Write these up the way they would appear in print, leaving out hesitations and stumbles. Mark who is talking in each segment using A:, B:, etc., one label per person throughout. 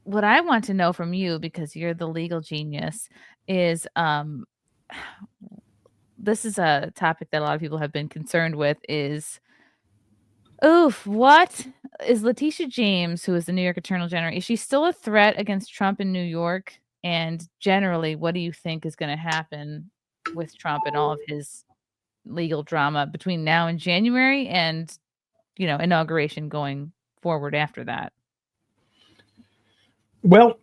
A: what I want to know from you, because you're the legal genius, is this is a topic that a lot of people have been concerned with is, what is Letitia James, who is the New York Attorney General, is she still a threat against Trump in New York? And generally, what do you think is going to happen with Trump and all of his legal drama between now and January and, inauguration going forward after that?
B: Well,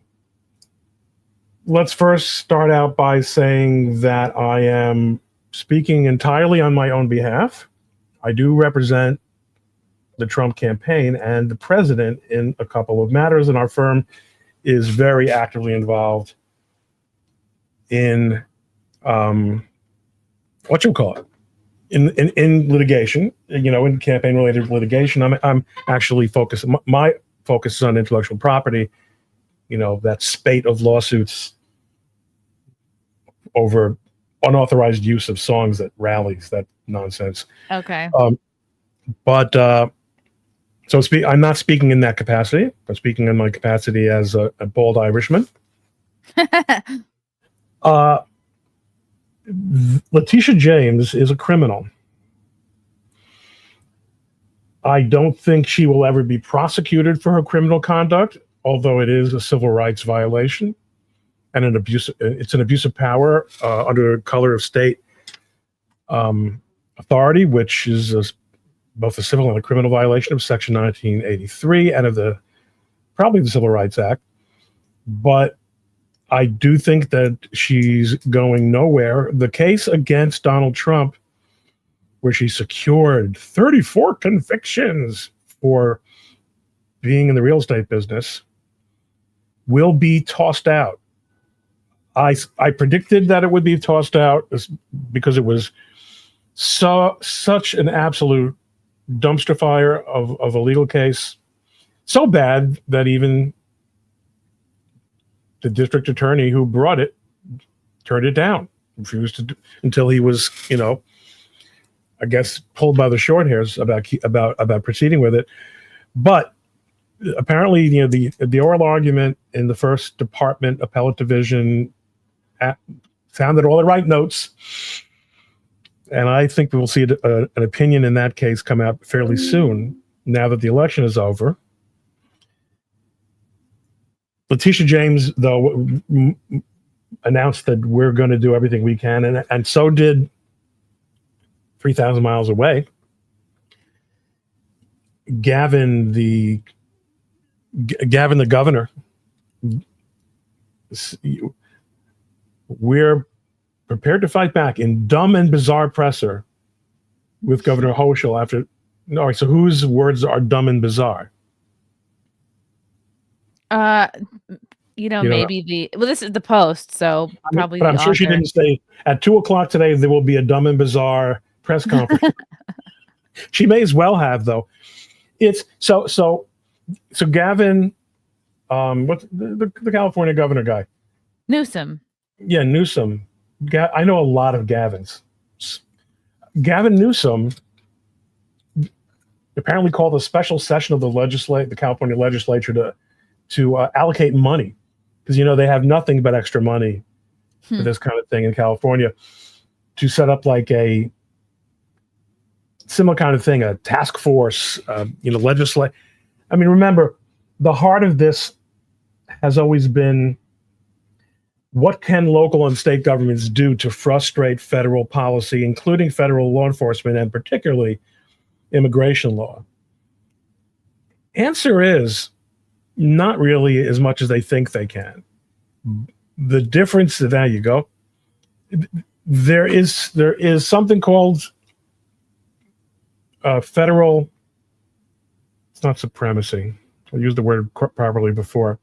B: let's first start out by saying that I am speaking entirely on my own behalf. I do represent the Trump campaign and the president in a couple of matters, and our firm is very actively involved in what you call it, in litigation, in campaign-related litigation. I'm actually focused. My focus is on intellectual property. That spate of lawsuits over unauthorized use of songs at rallies, that nonsense.
A: Okay.
B: So I'm not speaking in that capacity. I'm speaking in my capacity as a bald Irishman. Letitia James is a criminal. I don't think she will ever be prosecuted for her criminal conduct, although it is a civil rights violation and it's an abuse of power under color of state authority, which is both a civil and a criminal violation of Section 1983 and of probably the Civil Rights Act. But I do think that she's going nowhere. The case against Donald Trump, where she secured 34 convictions for being in the real estate business, will be tossed out. I predicted that it would be tossed out because it was such an absolute dumpster fire of a legal case, so bad that even the district attorney who brought it turned it down, refused to until he was, I guess, pulled by the short hairs about proceeding with it. But apparently, the oral argument in the First Department Appellate Division sounded all the right notes. And I think we will see an opinion in that case come out fairly soon, now that the election is over. Letitia James, though, announced that we're going to do everything we can, and so did 3,000 miles away Gavin, the governor. We're prepared to fight back in dumb and bizarre presser with Governor Hochul after. All right, so whose words are dumb and bizarre?
A: Maybe this is the Post, so probably.
B: But I'm sure she didn't say at 2:00 today there will be a dumb and bizarre press conference. She may as well have, though. It's so Gavin, what's the California governor guy?
A: Newsom.
B: Yeah, Newsom. I know a lot of Gavins. Gavin Newsom apparently called a special session of the California legislature to allocate money, because they have nothing but extra money for this kind of thing in California, to set up like a similar kind of thing, a task force, legislate. I mean, remember, the heart of this has always been, what can local and state governments do to frustrate federal policy, including federal law enforcement and particularly immigration law? Answer is not really as much as they think they can. The difference, there you go. There is something called federal, it's not supremacy. I used the word properly before.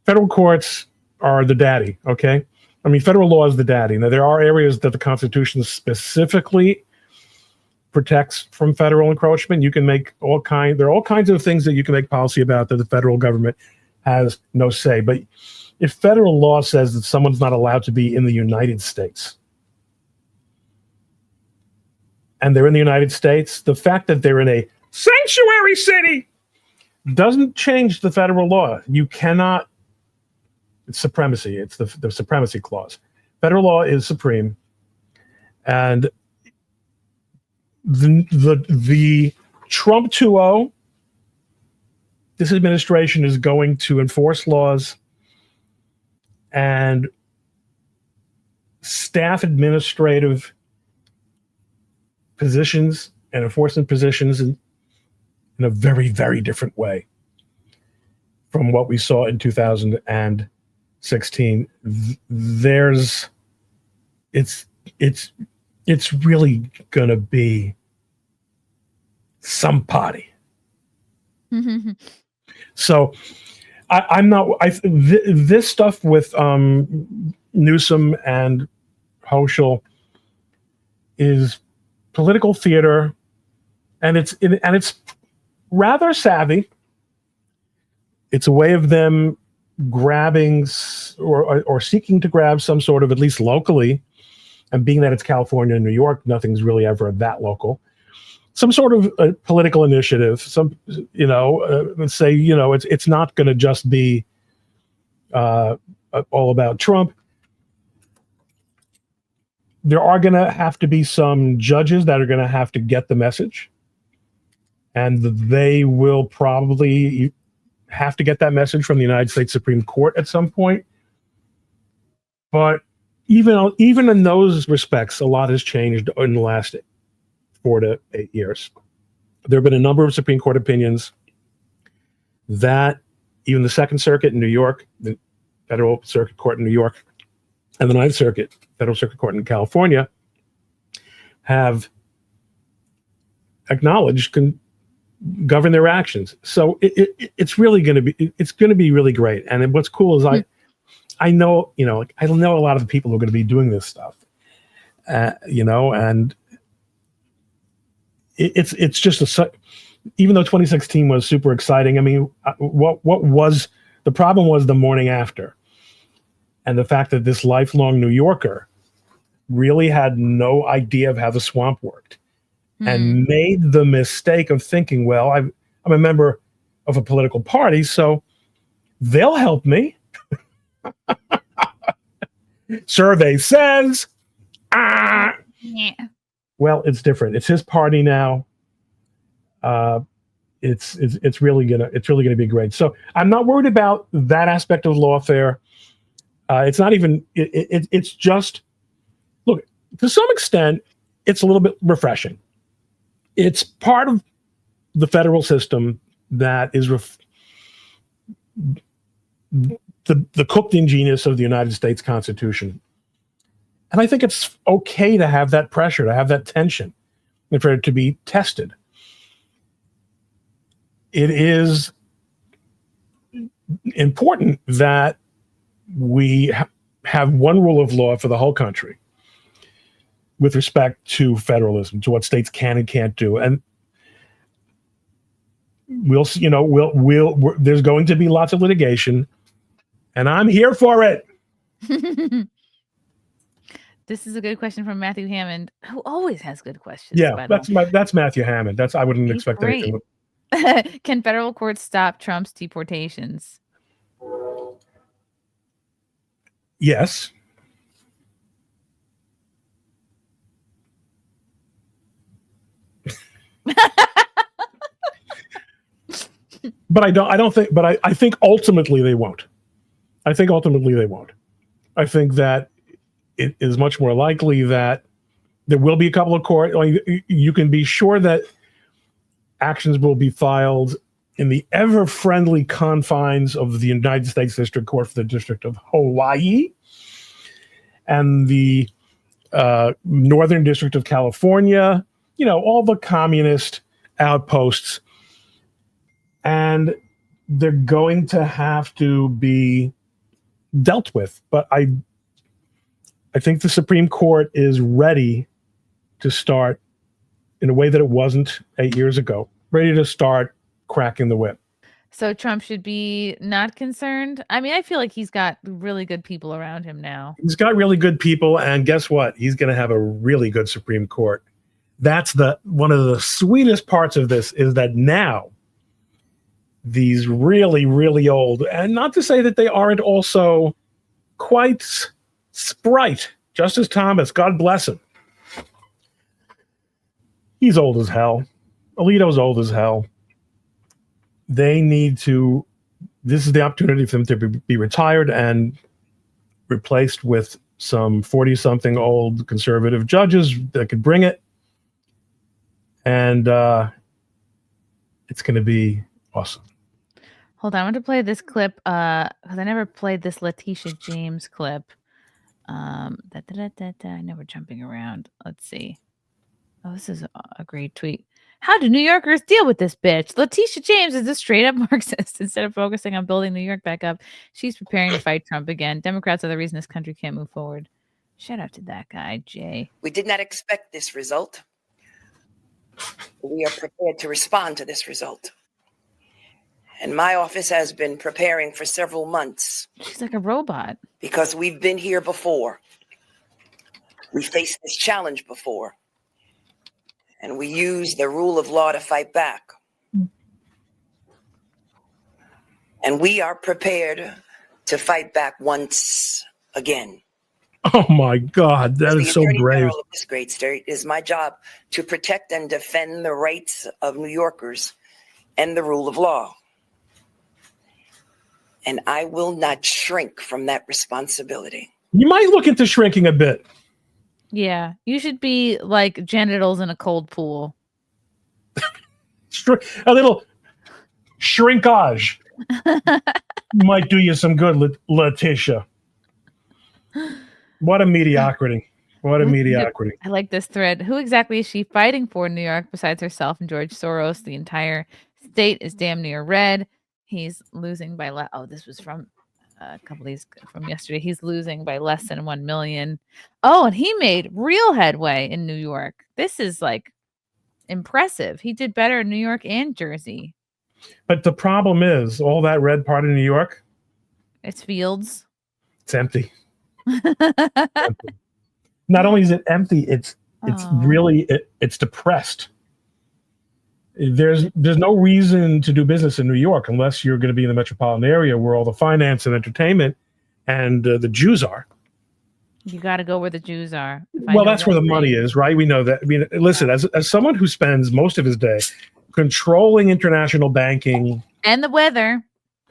B: Federal courts are the daddy, okay? I mean, federal law is the daddy. Now, there are areas that the Constitution specifically protects from federal encroachment. You can make there are all kinds of things that you can make policy about that the federal government has no say. But if federal law says that someone's not allowed to be in the United States, and they're in the United States, the fact that they're in a sanctuary city doesn't change the federal law. You cannot. It's supremacy. It's the supremacy clause. Federal law is supreme, and the Trump 2.0. This administration is going to enforce laws and staff administrative positions and enforcement positions in a very, very different way from what we saw in 2016. It's really gonna be some party. So I'm not. This stuff with Newsom and Hochul is political theater, and it's rather savvy. It's a way of them grabbing or seeking to grab some sort of, at least locally, and being that it's California and New York, nothing's really ever that local. Some sort of political initiative. Let's say it's not going to just be all about Trump. There are going to have to be some judges that are going to have to get the message, and they will probably have to get that message from the United States Supreme Court at some point. But even in those respects, a lot has changed in the last 4 to 8 years. There have been a number of Supreme Court opinions that even the Second Circuit in New York, the Federal Circuit Court in New York, and the Ninth Circuit, Federal Circuit Court in California, have acknowledged can govern their actions. So it's really going to be really great. And what's cool is I know a lot of the people who are going to be doing this stuff, and it's just even though 2016 was super exciting. I mean, what was the problem was the morning after, and the fact that this lifelong New Yorker really had no idea of how the swamp worked, and made the mistake of thinking, well, I'm a member of a political party, so they'll help me. Survey says,
A: Yeah.
B: Well, it's different. It's his party now. It's really gonna be great. So I'm not worried about that aspect of lawfare. It's not even. It's just, look, to some extent, it's a little bit refreshing. It's part of the federal system that is the cooked in genius of the United States Constitution. And I think it's okay to have that pressure, to have that tension, and for it to be tested. It is important that we have one rule of law for the whole country with respect to federalism, to what states can and can't do. And there's going to be lots of litigation, and I'm here for it.
A: This is a good question from Matthew Hammond, who always has good questions.
B: Yeah, that's Matthew Hammond. I wouldn't expect anything.
A: Can federal courts stop Trump's deportations?
B: Yes. But I think ultimately they won't. I think that it is much more likely that there will be a couple of court. You can be sure that actions will be filed in the ever-friendly confines of the United States District Court for the District of Hawaii and the Northern District of California, all the communist outposts. And they're going to have to be dealt with. But I think the Supreme Court is ready to start in a way that it wasn't 8 years ago, ready to start cracking the whip.
A: So Trump should be not concerned? I mean, I feel like he's got really good people around him now.
B: He's got really good people, and guess what? He's going to have a really good Supreme Court. That's one of the sweetest parts of this, is that now these really, really old, and not to say that they aren't also quite sprite. Justice Thomas, God bless him. He's old as hell. Alito's old as hell. They need to, this is the opportunity for them to be retired and replaced with some 40-something old conservative judges that could bring it. And it's going to be awesome.
A: Hold on, I want to play this clip because I never played this Letitia James clip. I know we're jumping around. Let's see. Oh, this is a great tweet. How do New Yorkers deal with this bitch? Letitia James is a straight up Marxist. Instead of focusing on building New York back up, she's preparing to fight Trump again. Democrats are the reason this country can't move forward. Shout out to that guy, Jay.
C: We did not expect this result. We are prepared to respond to this result. And my office has been preparing for several months.
A: She's like a robot.
C: Because we've been here before. We faced this challenge before. And we use the rule of law to fight back. And we are prepared to fight back once again.
B: Oh my God, that is so brave.
C: Of this great state, it is my job to protect and defend the rights of New Yorkers and the rule of law. And I will not shrink from that responsibility.
B: You might look into shrinking a bit.
A: Yeah, you should be like genitals in a cold pool.
B: A little shrinkage might do you some good, Letitia. What a mediocrity. What a mediocrity.
A: I like this thread. Who exactly is she fighting for in New York besides herself and George Soros? The entire state is damn near red. He's losing by this was from a couple of these from yesterday. He's losing by less than 1 million. Oh, and he made real headway in New York. This is like impressive. He did better in New York and Jersey.
B: But the problem is all that red part of New York.
A: It's fields.
B: It's empty. Empty. Not only is it empty, it's really it's depressed. There's no reason to do business in New York unless you're going to be in the metropolitan area where all the finance and entertainment and the Jews are.
A: You got to go where the Jews are.
B: Well, that's where the money is, right? We know that. I mean, listen, as someone who spends most of his day controlling international banking
A: and the weather.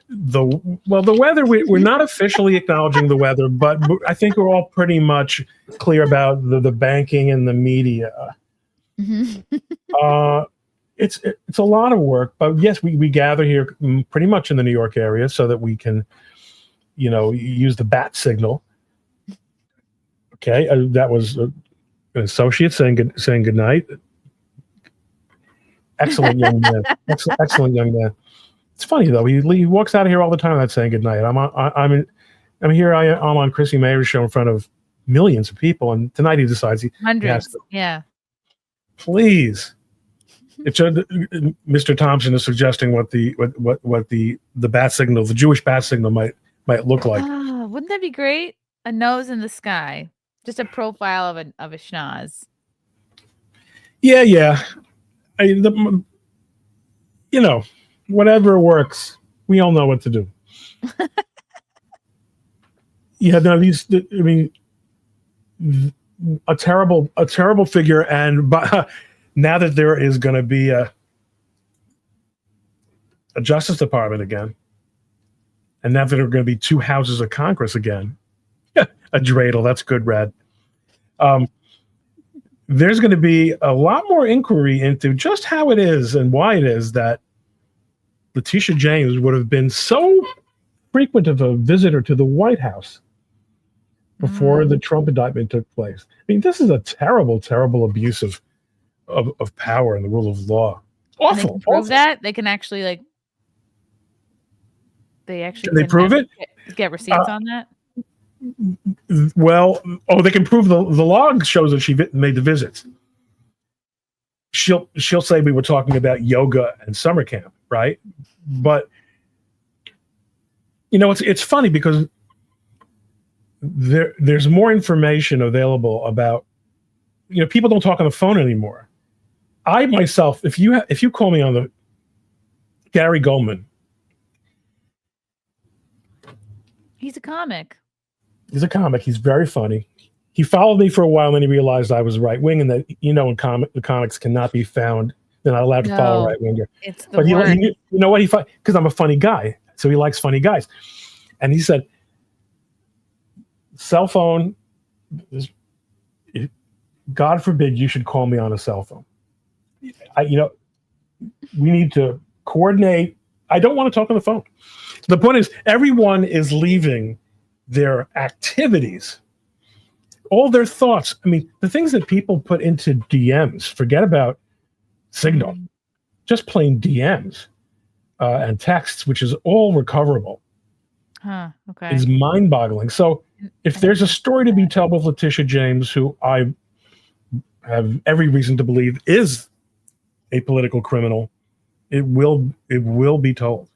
B: The weather, we're not officially acknowledging the weather, but I think we're all pretty much clear about the banking and the media. Mm-hmm. It's a lot of work, but yes, we gather here pretty much in the New York area so that we can, use the bat signal. Okay, that was an associate saying good night. Excellent young man. Excellent young man. It's funny though. He walks out of here all the time without saying good night. I'm here. I'm on Chrissie Mayr's show in front of millions of people, and tonight he decides
A: hundreds. Yeah.
B: Please. It's Mr. Thompson is suggesting what the bat signal, the Jewish bat signal, might look like.
A: Oh, wouldn't that be great? A nose in the sky, just a profile of a schnoz.
B: Yeah. Whatever works. We all know what to do. A terrible figure, and now that there is going to be a Justice Department again, and now that there are going to be 2 houses of Congress again, a dreidel, that's good, Brad. There's going to be a lot more inquiry into just how it is and why it is that Letitia James would have been so frequent of a visitor to the White House before the Trump indictment took place. I mean, this is a terrible, terrible abuse of power and the rule of law. Awful.
A: And they can prove that they can actually
B: Can they prove it?
A: Get receipts on that.
B: Well, they can prove the log shows that she made the visits. She'll say we were talking about yoga and summer camp, right? But it's funny because there's more information available about people don't talk on the phone anymore. I myself, if you call me on the Gary Goldman,
A: He's a comic.
B: He's a comic. He's very funny. He followed me for a while, and then he realized I was right wing, and that in the comics cannot be found. They're not allowed to follow right winger.
A: It's the
B: But he
A: word.
B: knew, you know what? Because I'm a funny guy, so he likes funny guys. And he said, "Cell phone. God forbid you should call me on a cell phone. We need to coordinate. I don't want to talk on the phone." The point is, everyone is leaving their activities, all their thoughts. I mean, the things that people put into DMs, forget about Signal, just plain DMs and texts, which is all recoverable,
A: Okay.
B: is mind-boggling. So if there's a story to be told with Letitia James, who I have every reason to believe is a political criminal, it will be told.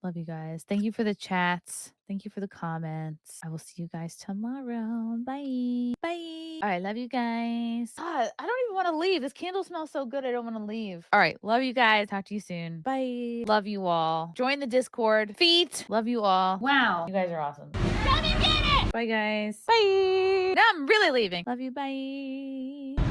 A: Love you guys. Thank you for the chats. Thank you for the comments. I will see you guys tomorrow. Bye. Bye. All right. Love you guys. God, I don't even want to leave. This candle smells so good. I don't want to leave. All right. Love you guys. Talk to you soon. Bye. Love you all. Join the Discord. Feet. Love you all. Wow. You guys are awesome. Love you, get it. Bye, guys. Bye. Now I'm really leaving. Love you. Bye.